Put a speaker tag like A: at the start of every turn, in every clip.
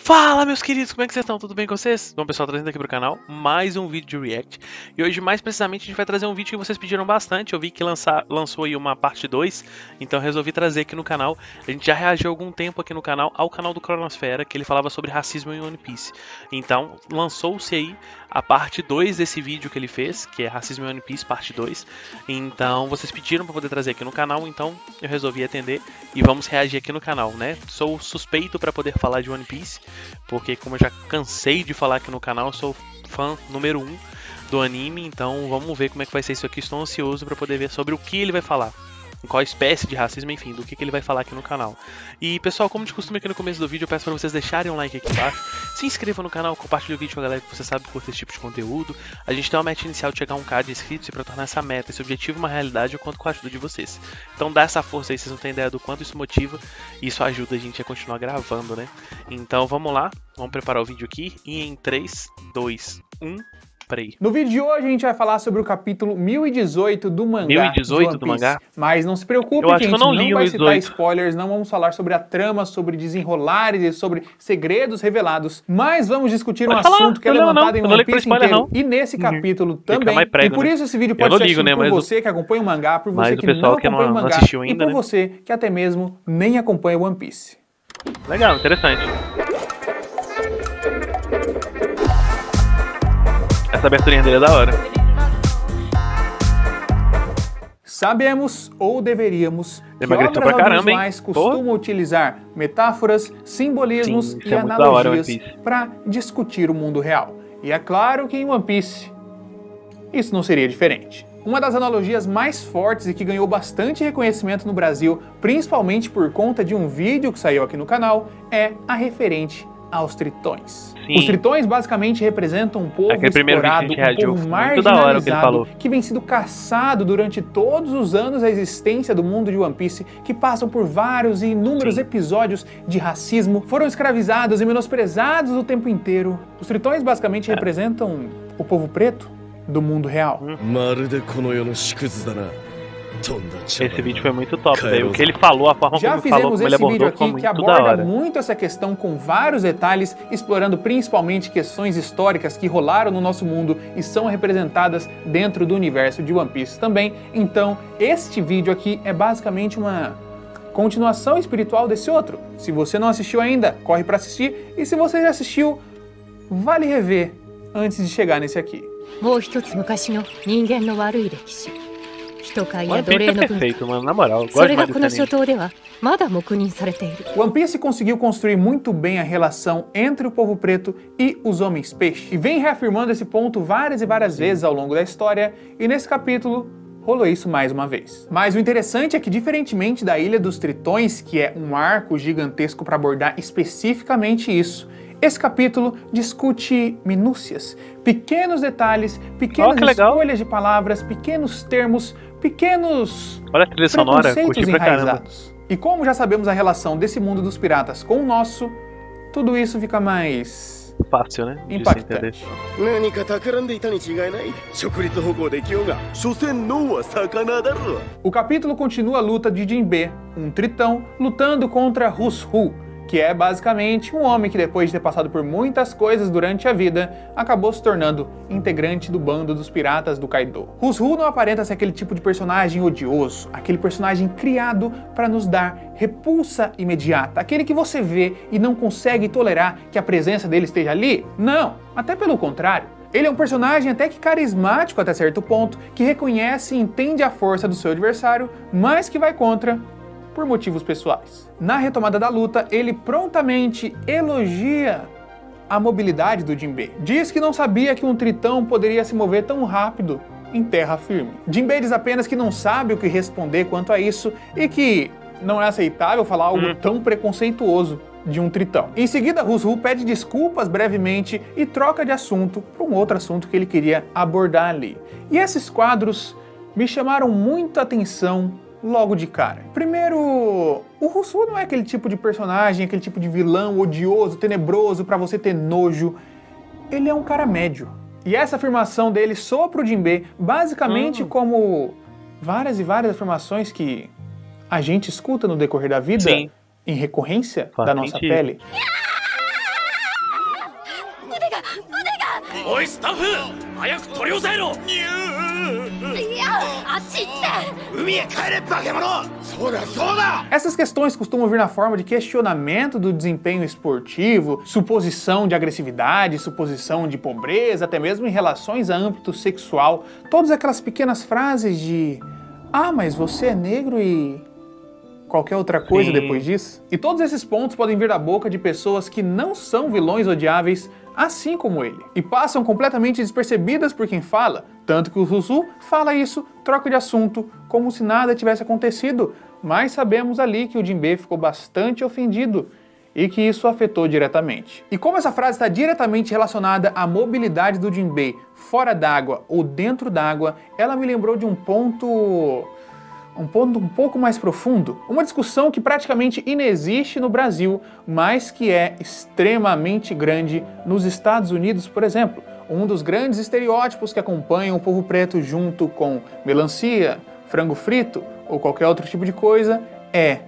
A: Fala, meus queridos, como é que vocês estão? Tudo bem com vocês? Bom, pessoal, trazendo aqui pro canal mais um vídeo de react. E hoje, mais precisamente, a gente vai trazer um vídeo que vocês pediram bastante. Eu vi que lançou aí uma parte 2, então resolvi trazer aqui no canal. A gente já reagiu há algum tempo aqui no canal ao canal do Cronosfera, que ele falava sobre racismo em One Piece. Então, lançou-se aí a parte 2 desse vídeo que ele fez, que é Racismo em One Piece, parte 2. Então, vocês pediram para poder trazer aqui no canal, então eu resolvi atender e vamos reagir aqui no canal, né? Sou suspeito para poder falar de One Piece, porque como eu já cansei de falar aqui no canal, eu sou fã número 1 do anime, então vamos ver como é que vai ser isso aqui. Estou ansioso para poder ver sobre o que ele vai falar, qual espécie de racismo, enfim, do que ele vai falar aqui no canal. E pessoal, como de costume aqui no começo do vídeo, eu peço para vocês deixarem um like aqui embaixo, se inscrevam no canal, compartilhem o vídeo com a galera que você sabe que curte esse tipo de conteúdo. A gente tem uma meta inicial de chegar a 1k de inscritos, e para tornar essa meta, esse objetivo uma realidade, eu conto com a ajuda de vocês. Então dá essa força aí, vocês não têm ideia do quanto isso motiva, e isso ajuda a gente a continuar gravando, né? Então vamos lá, vamos preparar o vídeo aqui, e em 3, 2, 1...
B: No vídeo de hoje a gente vai falar sobre o capítulo 1018 do mangá.
A: 1018 do mangá?
B: Mas não se preocupe, que a gente não vai citar spoilers, não vamos falar sobre a trama, sobre desenrolares e sobre segredos revelados, mas vamos discutir um assunto que é levantado em One Piece inteiro e nesse capítulo também. E por isso esse vídeo pode ser assistido por você que acompanha o mangá, por você que não acompanha o mangá e por você que até mesmo nem acompanha o One Piece.
A: Legal, interessante. Essa aberturinha dele é da hora.
B: Sabemos, ou deveríamos, que obras audiovisuais costumam utilizar metáforas, simbolismos e analogias para discutir o mundo real. E é claro que em One Piece isso não seria diferente. Uma das analogias mais fortes e que ganhou bastante reconhecimento no Brasil, principalmente por conta de um vídeo que saiu aqui no canal, é a referente aos tritões. Sim. Os tritões basicamente representam um povo explorado, um povo marginalizado, que vem sendo caçado durante todos os anos da existência do mundo de One Piece, que passam por vários e inúmeros episódios de racismo, foram escravizados e menosprezados o tempo inteiro. Os tritões basicamente representam o povo preto do mundo real.
A: Esse vídeo foi muito top, velho. O que ele falou, a forma como ele falou, como ele abordou, foi muito da hora. Já fizemos esse vídeo aqui que aborda muito essa questão com vários detalhes, explorando principalmente questões históricas que rolaram no nosso mundo e são representadas dentro do universo de One Piece também. Então, este vídeo aqui é basicamente uma continuação espiritual desse outro. Se você não assistiu ainda, corre pra assistir. E se você já assistiu, vale rever antes de chegar nesse aqui. One Piece é perfeito, mano, na moral, eu gosto demais desse
B: One Piece conseguiu construir muito bem a relação entre o povo preto e os homens peixe, e vem reafirmando esse ponto várias e várias vezes ao longo da história, e nesse capítulo rolou isso mais uma vez. Mas o interessante é que, diferentemente da Ilha dos Tritões, que é um arco gigantesco para abordar especificamente isso, esse capítulo discute minúcias, pequenos detalhes, pequenas escolhas de palavras, pequenos termos, pequenos preconceitos enraizados. E como já sabemos a relação desse mundo dos piratas com o nosso, tudo isso fica mais
A: fácil, né?
B: Impactante. O capítulo continua a luta de Jinbe, um tritão, lutando contra Hushu, que é basicamente um homem que, depois de ter passado por muitas coisas durante a vida, acabou se tornando integrante do bando dos piratas do Kaido. Hushu não aparenta ser aquele tipo de personagem odioso, aquele personagem criado para nos dar repulsa imediata, aquele que você vê e não consegue tolerar que a presença dele esteja ali. Não, até pelo contrário. Ele é um personagem até que carismático até certo ponto, que reconhece e entende a força do seu adversário, mas que vai contra por motivos pessoais. Na retomada da luta, ele prontamente elogia a mobilidade do Jinbe. Diz que não sabia que um tritão poderia se mover tão rápido em terra firme. Jinbe diz apenas que não sabe o que responder quanto a isso e que não é aceitável falar algo tão preconceituoso de um tritão. Em seguida, Hushu pede desculpas brevemente e troca de assunto para um outro assunto que ele queria abordar ali. E esses quadros me chamaram muito a atenção logo de cara. Primeiro, o Hushu não é aquele tipo de personagem, aquele tipo de vilão odioso, tenebroso, pra você ter nojo. Ele é um cara médio. E essa afirmação dele soa pro Jinbe, basicamente como várias e várias afirmações que a gente escuta no decorrer da vida, em recorrência da nossa pele. Essas questões costumam vir na forma de questionamento do desempenho esportivo, suposição de agressividade, suposição de pobreza, até mesmo em relações a âmbito sexual. Todas aquelas pequenas frases de "Ah, mas você é negro e..." qualquer outra coisa depois disso. E todos esses pontos podem vir da boca de pessoas que não são vilões odiáveis, assim como ele, e passam completamente despercebidas por quem fala, tanto que o Zuzu fala isso, troca de assunto, como se nada tivesse acontecido, mas sabemos ali que o Jinbe ficou bastante ofendido e que isso afetou diretamente. E como essa frase está diretamente relacionada à mobilidade do Jinbe fora d'água ou dentro d'água, ela me lembrou de um ponto um pouco mais profundo, uma discussão que praticamente inexiste no Brasil, mas que é extremamente grande nos Estados Unidos, por exemplo. Um dos grandes estereótipos que acompanham o povo preto junto com melancia, frango frito ou qualquer outro tipo de coisa é: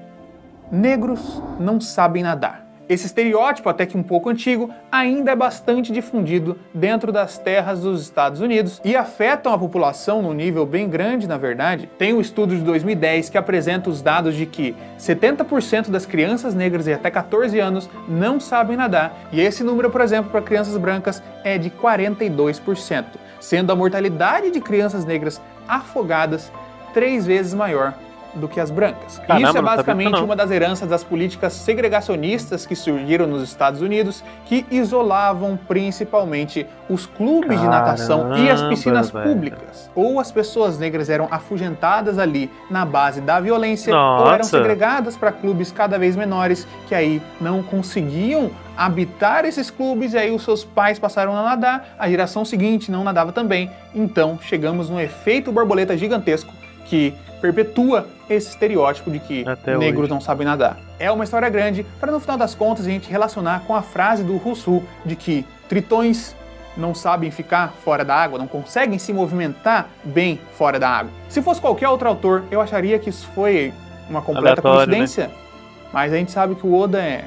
B: negros não sabem nadar. Esse estereótipo, até que um pouco antigo, ainda é bastante difundido dentro das terras dos Estados Unidos e afetam a população num nível bem grande, na verdade. Tem um estudo de 2010 que apresenta os dados de que 70% das crianças negras de até 14 anos não sabem nadar, e esse número, por exemplo, para crianças brancas é de 42%, sendo a mortalidade de crianças negras afogadas 3 vezes maior do que as brancas.
A: Caramba,
B: isso é basicamente uma das heranças das políticas segregacionistas que surgiram nos Estados Unidos, que isolavam principalmente os clubes de natação e as piscinas públicas. Ou as pessoas negras eram afugentadas ali na base da violência, ou eram segregadas para clubes cada vez menores, que aí não conseguiam habitar esses clubes, e aí os seus pais passaram a nadar, a geração seguinte não nadava também, então chegamos num efeito borboleta gigantesco que perpetua esse estereótipo de que negros não sabem nadar. É uma história grande para, no final das contas, a gente relacionar com a frase do Rousseau de que tritões não sabem ficar fora da água, não conseguem se movimentar bem fora da água. Se fosse qualquer outro autor, eu acharia que isso foi uma completa coincidência, né? Mas a gente sabe que o Oda é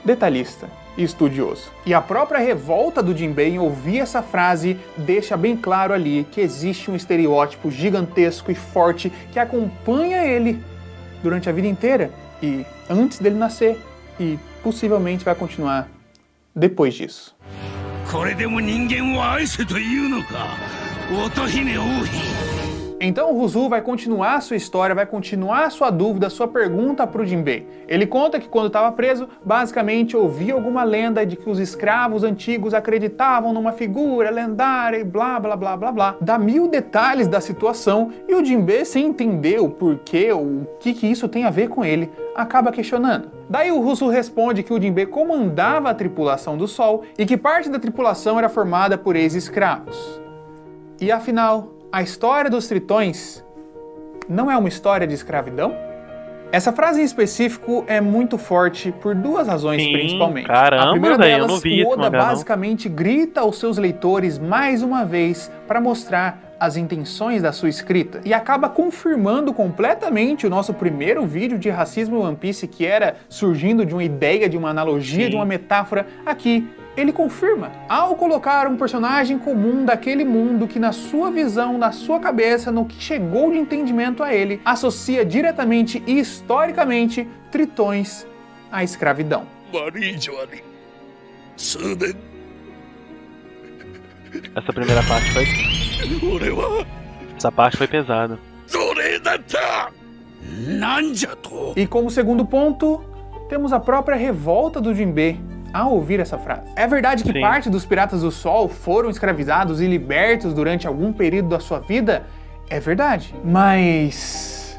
B: detalhista e estudioso. E a própria revolta do Jinbe em ouvir essa frase deixa bem claro ali que existe um estereótipo gigantesco e forte que acompanha ele durante a vida inteira e antes dele nascer, e possivelmente vai continuar depois disso. Então o Rousseau vai continuar a sua história, vai continuar a sua dúvida, a sua pergunta para o Jinbe. Ele conta que quando estava preso, basicamente ouvia alguma lenda de que os escravos antigos acreditavam numa figura lendária e blá blá blá blá blá. Dá 1000 detalhes da situação e o Jinbe, sem entender o porquê ou o que isso tem a ver com ele, acaba questionando. Daí o Rousseau responde que o Jinbe comandava a tripulação do Sol e que parte da tripulação era formada por ex-escravos. E afinal, a história dos tritões não é uma história de escravidão? Essa frase em específico é muito forte por 2 razões, principalmente.
A: Caramba,
B: a primeira delas,
A: eu não vi
B: o Oda
A: isso,
B: basicamente grita aos seus leitores mais uma vez para mostrar as intenções da sua escrita, e acaba confirmando completamente o nosso primeiro vídeo de racismo em One Piece, que era surgindo de uma ideia, de uma analogia, de uma metáfora. Aqui ele confirma, ao colocar um personagem comum daquele mundo que, na sua visão, na sua cabeça, no que chegou de entendimento a ele, associa diretamente e historicamente tritões à escravidão.
A: Essa primeira parte foi... Essa parte foi pesada.
B: E como segundo ponto, temos a própria revolta do Jinbe ao ouvir essa frase. É verdade que parte dos Piratas do Sol foram escravizados e libertos durante algum período da sua vida? É verdade. Mas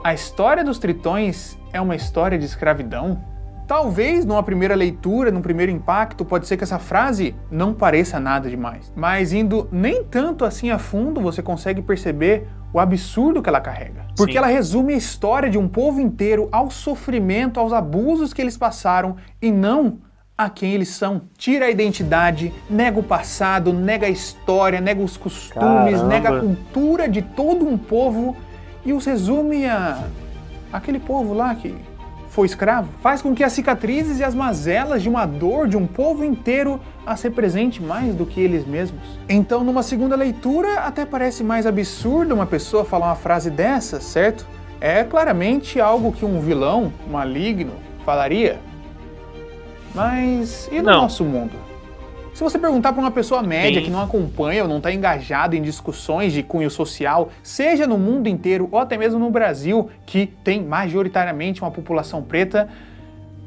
B: a história dos tritões é uma história de escravidão? Talvez, numa primeira leitura, num primeiro impacto, pode ser que essa frase não pareça nada demais. Mas indo nem tanto assim a fundo, você consegue perceber o absurdo que ela carrega. Porque ela resume a história de um povo inteiro ao sofrimento, aos abusos que eles passaram e não a quem eles são. Tira a identidade, nega o passado, nega a história, nega os costumes, nega a cultura de todo um povo e os resume a aquele povo lá que foi escravo, faz com que as cicatrizes e as mazelas de uma dor de um povo inteiro as represente mais do que eles mesmos. Então, numa segunda leitura, até parece mais absurdo uma pessoa falar uma frase dessa, certo? É claramente algo que um vilão maligno falaria. Mas e no nosso mundo? Se você perguntar para uma pessoa média que não acompanha ou não está engajado em discussões de cunho social, seja no mundo inteiro ou até mesmo no Brasil, que tem majoritariamente uma população preta,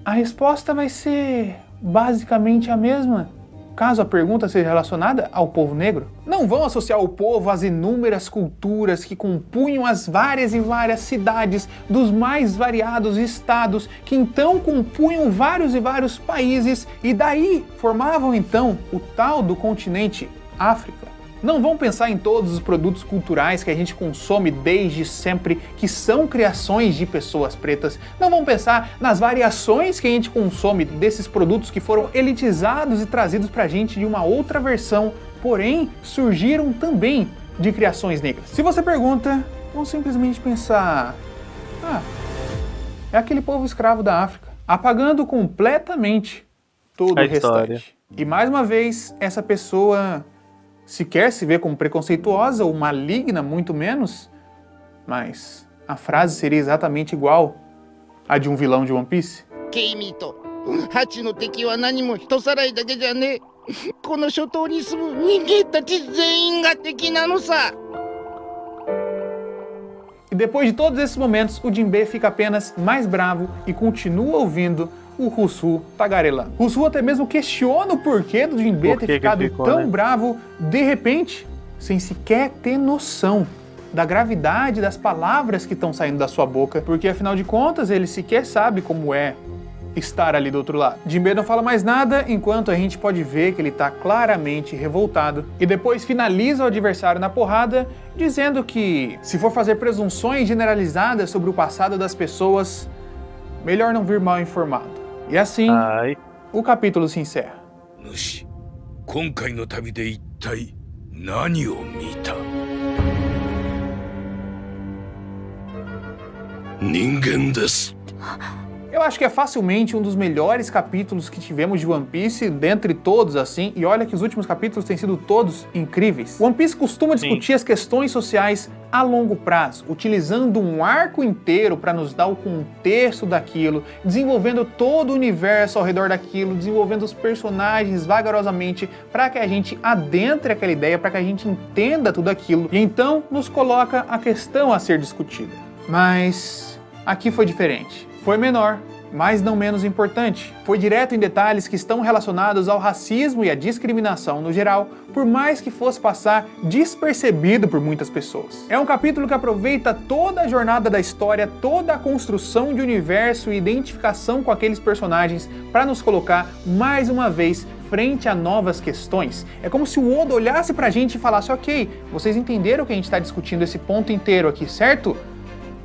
B: a resposta vai ser basicamente a mesma, caso a pergunta seja relacionada ao povo negro. Não vão associar o povo às inúmeras culturas que compunham as várias e várias cidades dos mais variados estados, que então compunham vários e vários países e daí formavam então o tal do continente África. Não vão pensar em todos os produtos culturais que a gente consome desde sempre, que são criações de pessoas pretas. Não vão pensar nas variações que a gente consome desses produtos que foram elitizados e trazidos pra gente de uma outra versão, porém surgiram também de criações negras. Se você pergunta, vão simplesmente pensar: é aquele povo escravo da África, apagando completamente todo o restante. E mais uma vez, essa pessoa sequer se vê como preconceituosa ou maligna, muito menos, mas a frase seria exatamente igual à de um vilão de One Piece. E depois de todos esses momentos, o Jinbe fica apenas mais bravo e continua ouvindo o Rusu tagarelando. Rusu até mesmo questiona o porquê do Jinbe ter ficado tão bravo de repente, sem sequer ter noção da gravidade das palavras que estão saindo da sua boca, porque afinal de contas ele sequer sabe como é estar ali do outro lado. Jinbe não fala mais nada, enquanto a gente pode ver que ele está claramente revoltado, e depois finaliza o adversário na porrada, dizendo que se for fazer presunções generalizadas sobre o passado das pessoas, melhor não vir mal informado. E assim, o capítulo se encerra. Eu acho que é facilmente um dos melhores capítulos que tivemos de One Piece, dentre todos assim, e olha que os últimos capítulos têm sido todos incríveis. One Piece costuma discutir as questões sociais a longo prazo, utilizando um arco inteiro para nos dar o contexto daquilo, desenvolvendo todo o universo ao redor daquilo, desenvolvendo os personagens vagarosamente para que a gente adentre aquela ideia, para que a gente entenda tudo aquilo, e então nos coloca a questão a ser discutida. Mas aqui foi diferente. Foi menor, mas não menos importante. Foi direto em detalhes que estão relacionados ao racismo e à discriminação no geral, por mais que fosse passar despercebido por muitas pessoas. É um capítulo que aproveita toda a jornada da história, toda a construção de universo e identificação com aqueles personagens para nos colocar mais uma vez frente a novas questões. É como se o Oda olhasse pra gente e falasse: ok, vocês entenderam que a gente está discutindo esse ponto inteiro aqui, certo?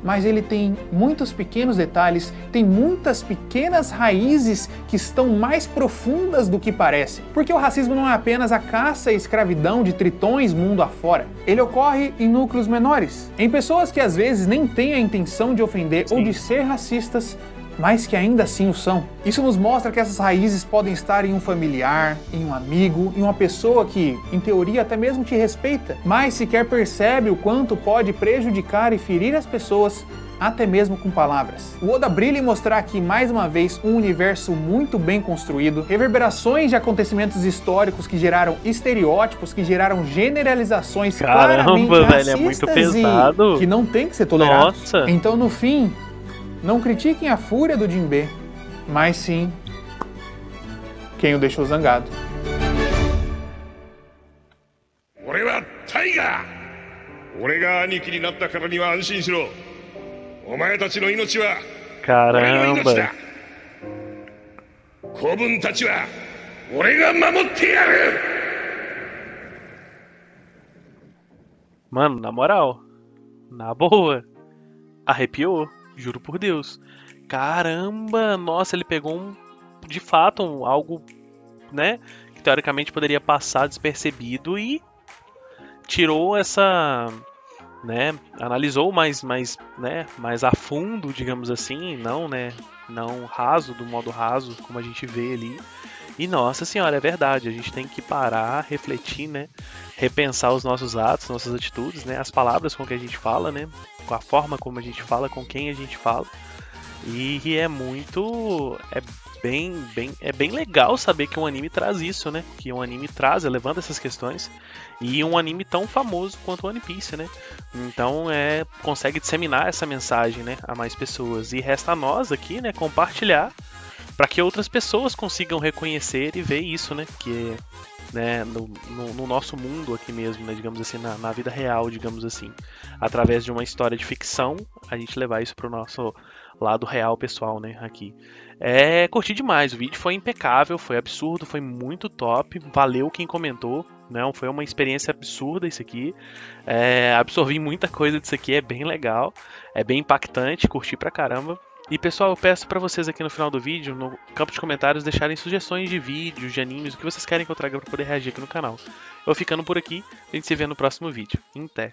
B: Mas ele tem muitos pequenos detalhes, tem muitas pequenas raízes que estão mais profundas do que parecem. Porque o racismo não é apenas a caça e escravidão de tritões mundo afora. Ele ocorre em núcleos menores, em pessoas que às vezes nem têm a intenção de ofender ou de ser racistas, mas que ainda assim o são. Isso nos mostra que essas raízes podem estar em um familiar, em um amigo, em uma pessoa que, em teoria, até mesmo te respeita, mas sequer percebe o quanto pode prejudicar e ferir as pessoas, até mesmo com palavras. O Oda brilha em mostrar aqui, mais uma vez, um universo muito bem construído, reverberações de acontecimentos históricos que geraram estereótipos, que geraram generalizações claramente racistas,
A: velho, é muito pesado,
B: e que não tem que ser tolerado.
A: Nossa.
B: Então, no fim, não critiquem a fúria do Jinbe, mas sim quem o deixou zangado.
A: Caramba. Mano, na moral, na boa, arrepiou. Juro por Deus. Caramba, nossa, ele pegou de fato algo, né, que teoricamente poderia passar despercebido e tirou né, analisou mais a fundo, digamos assim, não, né, não raso, do modo raso, como a gente vê ali. E nossa senhora, é verdade, a gente tem que parar, refletir, né, repensar os nossos atos, nossas atitudes, né, as palavras com que a gente fala, né, com a forma como a gente fala, com quem a gente fala. E é bem legal saber que um anime traz isso, né? Que um anime traz, levanta essas questões. E um anime tão famoso quanto One Piece, né? Então consegue disseminar essa mensagem, né, a mais pessoas. E resta a nós aqui, né, compartilhar para que outras pessoas consigam reconhecer e ver isso, né? Que né, no nosso mundo aqui mesmo, né, digamos assim, na vida real, digamos assim, através de uma história de ficção, a gente levar isso pro nosso lado real pessoal, né, aqui. Curti demais, o vídeo foi impecável, foi absurdo, foi muito top, valeu quem comentou, não, foi uma experiência absurda isso aqui, absorvi muita coisa disso aqui, é bem legal, é bem impactante, curti pra caramba. E pessoal, eu peço pra vocês aqui no final do vídeo, no campo de comentários, deixarem sugestões de vídeos, de animes, o que vocês querem que eu traga pra poder reagir aqui no canal. Eu vou ficando por aqui, a gente se vê no próximo vídeo. Até!